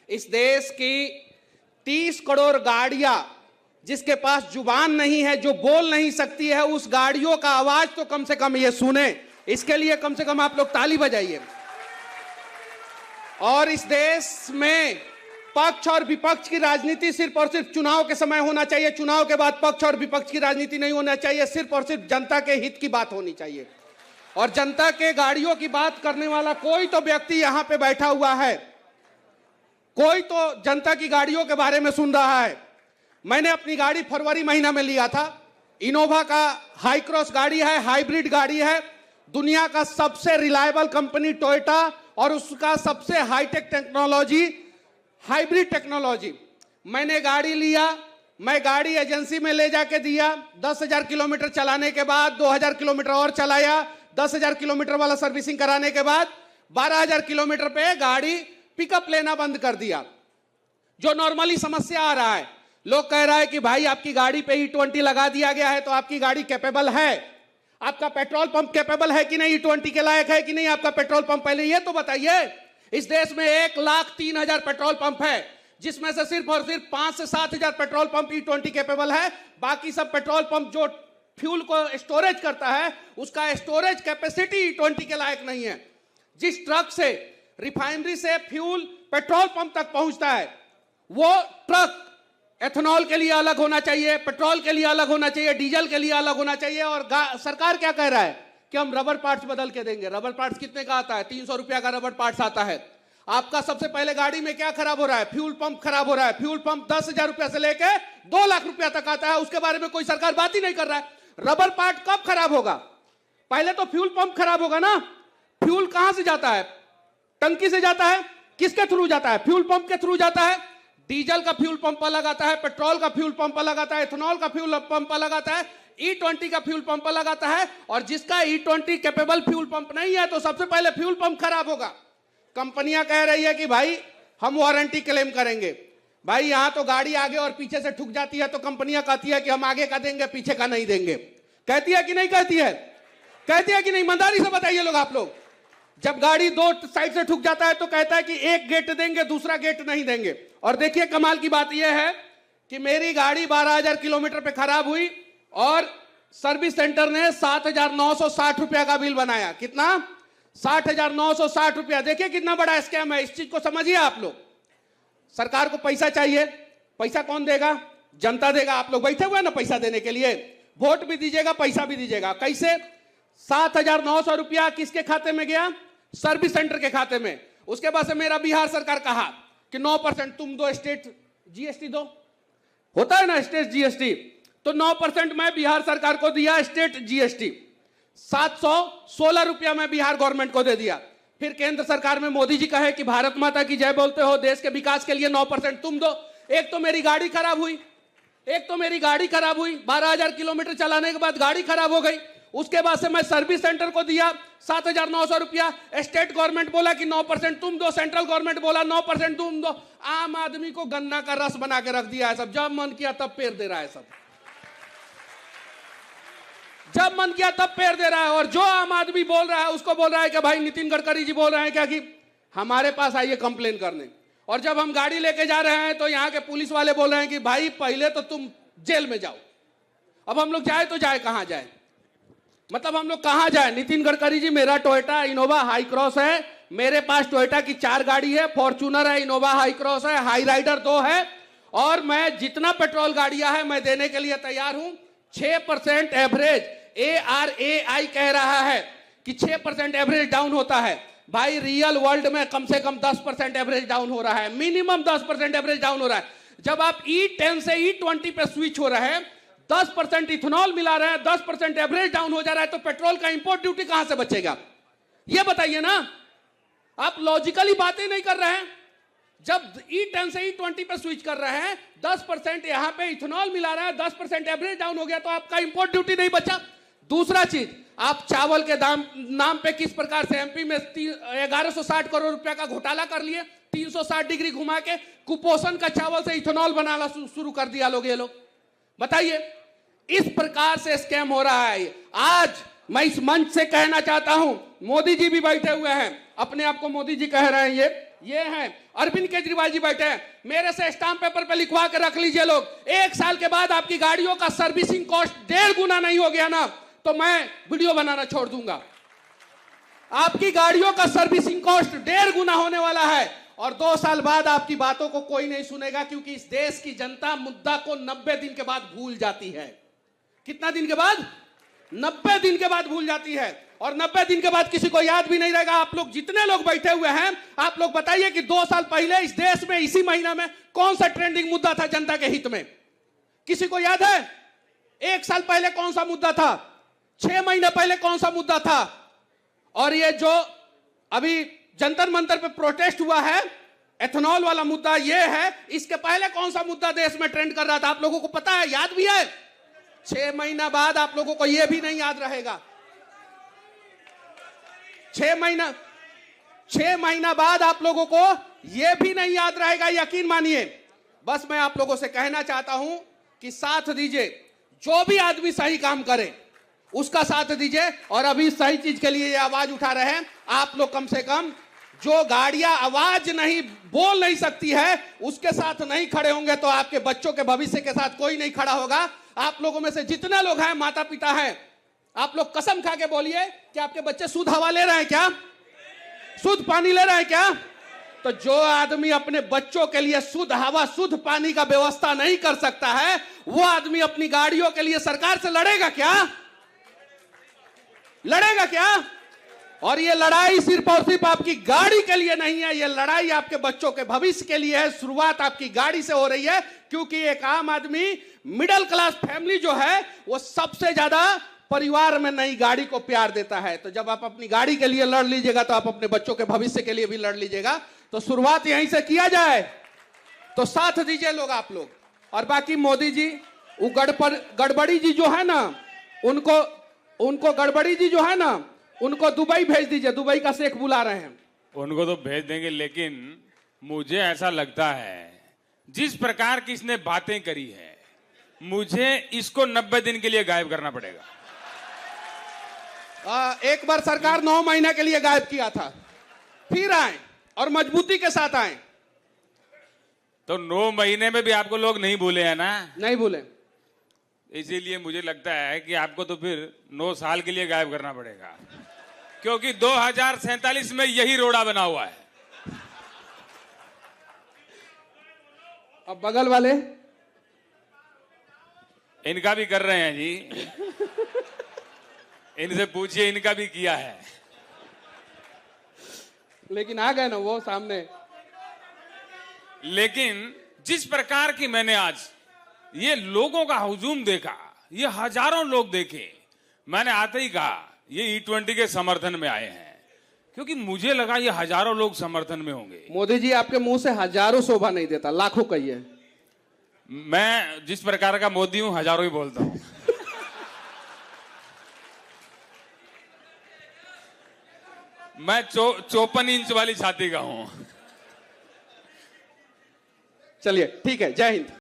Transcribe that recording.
इस देश की 30 करोड़ गाड़ियां जिसके पास जुबान नहीं है, जो बोल नहीं सकती है, उस गाड़ियों का आवाज तो कम से कम ये सुने। इसके लिए कम से कम आप लोग ताली बजाइए। और इस देश में पक्ष और विपक्ष की राजनीति सिर्फ और सिर्फ चुनाव के समय होना चाहिए। चुनाव के बाद पक्ष और विपक्ष की राजनीति नहीं होना चाहिए। सिर्फ और सिर्फ जनता के हित की बात होनी चाहिए। और जनता के गाड़ियों की बात करने वाला कोई तो व्यक्ति यहां पे बैठा हुआ है, कोई तो जनता की गाड़ियों के बारे में सुन रहा है। मैंने अपनी गाड़ी फरवरी महीना में लिया था। इनोवा का हाई क्रॉस गाड़ी है, हाइब्रिड गाड़ी है। दुनिया का सबसे रिलायबल कंपनी टोयोटा और उसका सबसे हाईटेक टेक्नोलॉजी, हाइब्रिड टेक्नोलॉजी। मैंने गाड़ी लिया, मैं गाड़ी एजेंसी में ले जाके दिया। 10,000 किलोमीटर चलाने के बाद 2,000 किलोमीटर और चलाया। 10,000 किलोमीटर वाला सर्विसिंग कराने के बाद 12,000 किलोमीटर पे गाड़ी पिकअप लेना बंद कर दिया। जो नॉर्मली समस्या आ रहा है, लोग कह रहा है कि भाई आपकी गाड़ी पे E20 लगा दिया गया है तो आपकी गाड़ी कैपेबल है। आपका पेट्रोल पंप कैपेबल है कि नहीं, E20 के लायक है कि नहीं आपका पेट्रोल पंप, पहले ये तो बताइए। इस देश में 1,03,000 पेट्रोल पंप है, जिसमें से सिर्फ और सिर्फ 5 से 7,000 पेट्रोल पंप E20 कैपेबल है। बाकी सब पेट्रोल पंप जो फ्यूल को स्टोरेज करता है, उसका स्टोरेज कैपेसिटी E20 के लायक नहीं है। जिस ट्रक से रिफाइनरी से फ्यूल पेट्रोल पंप तक पहुंचता है, वो ट्रक एथेनॉल के लिए अलग होना चाहिए, पेट्रोल के लिए अलग होना चाहिए, डीजल के लिए अलग होना चाहिए। और सरकार क्या कह रहा है कि हम रबर पार्ट्स बदल के देंगे। रबर पार्ट्स कितने का आता है? 300 रुपया का रबर पार्ट्स आता है। आपका सबसे पहले गाड़ी में क्या खराब हो रहा है? फ्यूल पंप खराब हो रहा है। फ्यूल पंप 10,000 रुपया से लेके 2 लाख रुपया तक आता है। उसके बारे में कोई सरकार बात ही नहीं कर रहा है। रबर पार्ट कब खराब होगा? पहले तो फ्यूल पंप खराब होगा ना। फ्यूल कहां से जाता है? टंकी से जाता है। किसके थ्रू जाता है? फ्यूल पंप के थ्रू जाता है। डीजल का फ्यूल पंप अलग आता है, पेट्रोल का फ्यूल पंप अलग आता है, इथेनॉल का फ्यूल पंप अलग आता है, E20 का फ्यूल पंप अलग आता है। और जिसका E20 कैपेबल फ्यूल पंप नहीं है, तो सबसे पहले फ्यूल पंप खराब होगा। कंपनियां कह रही है कि भाई हम वारंटी क्लेम करेंगे। भाई यहां तो गाड़ी आगे और पीछे से ठुक जाती है तो कंपनियां कहती है कि हम आगे का देंगे, पीछे का नहीं देंगे। कहती है कि नहीं कहती है? कहती है कि नहीं? ईमानदारी से बताइए लोग, आप लोग। जब गाड़ी 2 साइड से ठुक जाता है तो कहता है कि एक गेट देंगे, दूसरा गेट नहीं देंगे। और देखिए कमाल की बात यह है कि मेरी गाड़ी 12,000 किलोमीटर पे खराब हुई और सर्विस सेंटर ने 7,960 रुपया का बिल बनाया। कितना? 60,960 रुपया। देखिए कितना बड़ा स्कैम है। इस चीज को समझिए आप लोग। सरकार को पैसा चाहिए, पैसा कौन देगा? जनता देगा। आप लोग बैठे हुए ना पैसा देने के लिए, वोट भी दीजिएगा, पैसा भी दीजिएगा। कैसे? 7,900 रुपया किसके खाते में गया? सर्विस सेंटर के खाते में। उसके बाद से मेरा बिहार सरकार कहा कि 9% तुम दो, स्टेट जीएसटी दो, होता है ना स्टेट जीएसटी, तो 9% मैं बिहार सरकार को दिया स्टेट जीएसटी। 716 रुपया मैं बिहार गवर्नमेंट को दे दिया। फिर केंद्र सरकार में मोदी जी कहे कि भारत माता की जय बोलते हो, देश के विकास के लिए 9% तुम दो। एक तो मेरी गाड़ी खराब हुई, 12,000 किलोमीटर चलाने के बाद गाड़ी खराब हो गई। उसके बाद से मैं सर्विस सेंटर को दिया 7,900 रुपया। स्टेट गवर्नमेंट बोला कि 9% तुम दो, सेंट्रल गवर्नमेंट बोला 9% तुम दो। आम आदमी को गन्ना का रस बना के रख दिया है सब। जब मन किया तब पेड़ दे रहा है सब, जब मन किया तब पेड़ दे रहा है। और जो आम आदमी बोल रहा है उसको बोल रहा है कि भाई नितिन गडकरी जी बोल रहे हैं क्या कि हमारे पास आइए कंप्लेन करने। और जब हम गाड़ी लेके जा रहे हैं तो यहाँ के पुलिस वाले बोल रहे हैं कि भाई पहले तो तुम जेल में जाओ। अब हम लोग जाए तो जाए कहां जाए? मतलब हम लोग कहां जाए? नितिन गडकरी जी, मेरा टोयोटा इनोवा हाई क्रॉस है। मेरे पास टोयोटा की 4 गाड़ी है, फॉर्च्यूनर है, इनोवा हाई क्रॉस है, हाई राइडर 2 है। और मैं जितना पेट्रोल गाड़ियां है मैं देने के लिए तैयार हूं। 6% एवरेज ARAI कह रहा है कि 6% एवरेज डाउन होता है। भाई रियल वर्ल्ड में कम से कम 10% एवरेज डाउन हो रहा है, मिनिमम 10% एवरेज डाउन हो रहा है। जब आप E10 से E20 पे स्विच हो रहे हैं, 10% इथेनॉल मिला रहे हैं, 10% एवरेज डाउन हो जा रहा है, तो पेट्रोल का इंपोर्ट ड्यूटी कहां से बचेगा? ये बताइए ना। आप लॉजिकली बातें नहीं कर रहे हैं। जब E10 से E20 पे स्विच कर रहे हैं, 10% यहां पे इथेनॉल मिला रहा है, 10% एवरेज डाउन हो गया, तो आपका इंपोर्ट ड्यूटी नहीं बचा। दूसरा चीज, आप चावल के नाम पे किस प्रकार से एमपी में 1160 करोड़ रुपया का घोटाला कर लिए। 360 डिग्री घुमा के कुपोषण का चावल से इथेनॉल बनाना शुरू कर दिया लोग। ये लोग बताइए, इस प्रकार से स्कैम हो रहा है। आज मैं इस मंच से कहना चाहता हूं, मोदी जी भी बैठे हुए हैं, अपने आप को मोदी जी कह रहे हैं, ये ये हैं अरविंद केजरीवाल जी बैठे हैं, मेरे से स्टाम्प पेपर पे लिखवा के रख लीजिए लोग, 1 साल के बाद आपकी गाड़ियों का सर्विसिंग कॉस्ट 1.5 गुना नहीं हो गया ना तो मैं वीडियो बनाना छोड़ दूंगा। आपकी गाड़ियों का सर्विसिंग कॉस्ट 1.5 गुना होने वाला है और 2 साल बाद आपकी बातों को कोई नहीं सुनेगा, क्योंकि इस देश की जनता मुद्दा को 90 दिन के बाद भूल जाती है। कितना दिन के बाद? 90 दिन के बाद भूल जाती है और 90 दिन के बाद किसी को याद भी नहीं रहेगा। आप लोग जितने लोग बैठे हुए हैं, आप लोग बताइए कि 2 साल पहले इस देश में इसी महीना में कौन सा ट्रेंडिंग मुद्दा था जनता के हित में? किसी को याद है? 1 साल पहले कौन सा मुद्दा था? 6 महीने पहले कौन सा मुद्दा था? और ये जो अभी जंतर मंतर पे प्रोटेस्ट हुआ है, एथेनॉल वाला मुद्दा ये है, इसके पहले कौन सा मुद्दा देश में ट्रेंड कर रहा था? आप लोगों को पता है? याद भी है? 6 महीना बाद आप लोगों को यह भी नहीं याद रहेगा। 6 महीना बाद आप लोगों को यह भी नहीं याद रहेगा, यकीन मानिए। बस मैं आप लोगों से कहना चाहता हूं कि साथ दीजिए, जो भी आदमी सही काम करे उसका साथ दीजिए। और अभी सही चीज के लिए ये आवाज उठा रहे हैं आप लोग, कम से कम जो गाड़ियां आवाज नहीं बोल नहीं सकती है उसके साथ नहीं खड़े होंगे तो आपके बच्चों के भविष्य के साथ कोई नहीं खड़ा होगा। आप लोगों में से जितने लोग हैं माता पिता हैं, आप लोग कसम खा के बोलिए कि आपके बच्चे शुद्ध हवा ले रहे हैं क्या? शुद्ध पानी ले रहे हैं क्या? तो जो आदमी अपने बच्चों के लिए शुद्ध हवा शुद्ध पानी का व्यवस्था नहीं कर सकता है, वो आदमी अपनी गाड़ियों के लिए सरकार से लड़ेगा क्या? लड़ेगा क्या? और ये लड़ाई सिर्फ और सिर्फ आपकी गाड़ी के लिए नहीं है, ये लड़ाई आपके बच्चों के भविष्य के लिए है। शुरुआत आपकी गाड़ी से हो रही है, क्योंकि एक आम आदमी मिडिल क्लास फैमिली जो है वो सबसे ज्यादा परिवार में नई गाड़ी को प्यार देता है। तो जब आप अपनी गाड़ी के लिए लड़ लीजिएगा तो आप अपने बच्चों के भविष्य के लिए भी लड़ लीजिएगा। तो शुरुआत यहीं से किया जाए, तो साथ दीजिए लोग, आप लोग। और बाकी मोदी जी, वो गड़बड़ी जी जो है ना, उनको गड़बड़ी जी जो है ना, उनको दुबई भेज दीजिए, दुबई का शेख बुला रहे हैं। उनको तो भेज देंगे, लेकिन मुझे ऐसा लगता है जिस प्रकार की इसने बातें करी है, मुझे इसको 90 दिन के लिए गायब करना पड़ेगा। एक बार सरकार 9 महीने के लिए गायब किया था, फिर आए और मजबूती के साथ आए। तो 9 महीने में भी आपको लोग नहीं भूले हैं ना? नहीं भूले। इसीलिए मुझे लगता है कि आपको तो फिर 9 साल के लिए गायब करना पड़ेगा, क्योंकि 2047 में यही रोड़ा बना हुआ है। अब बगल वाले इनका भी कर रहे हैं जी, इनसे पूछिए, इनका भी किया है, लेकिन आ गए ना वो सामने। लेकिन जिस प्रकार की मैंने आज ये लोगों का हुजूम देखा, ये हजारों लोग देखे, मैंने आते ही कहा ये E20 के समर्थन में आए हैं, क्योंकि मुझे लगा ये हजारों लोग समर्थन में होंगे। मोदी जी आपके मुंह से हजारों शोभा नहीं देता, लाखों कहिए। मैं जिस प्रकार का मोदी हूं हजारों ही बोलता हूं। मैं 54 इंच वाली छाती का हूं। चलिए ठीक है, जय हिंद।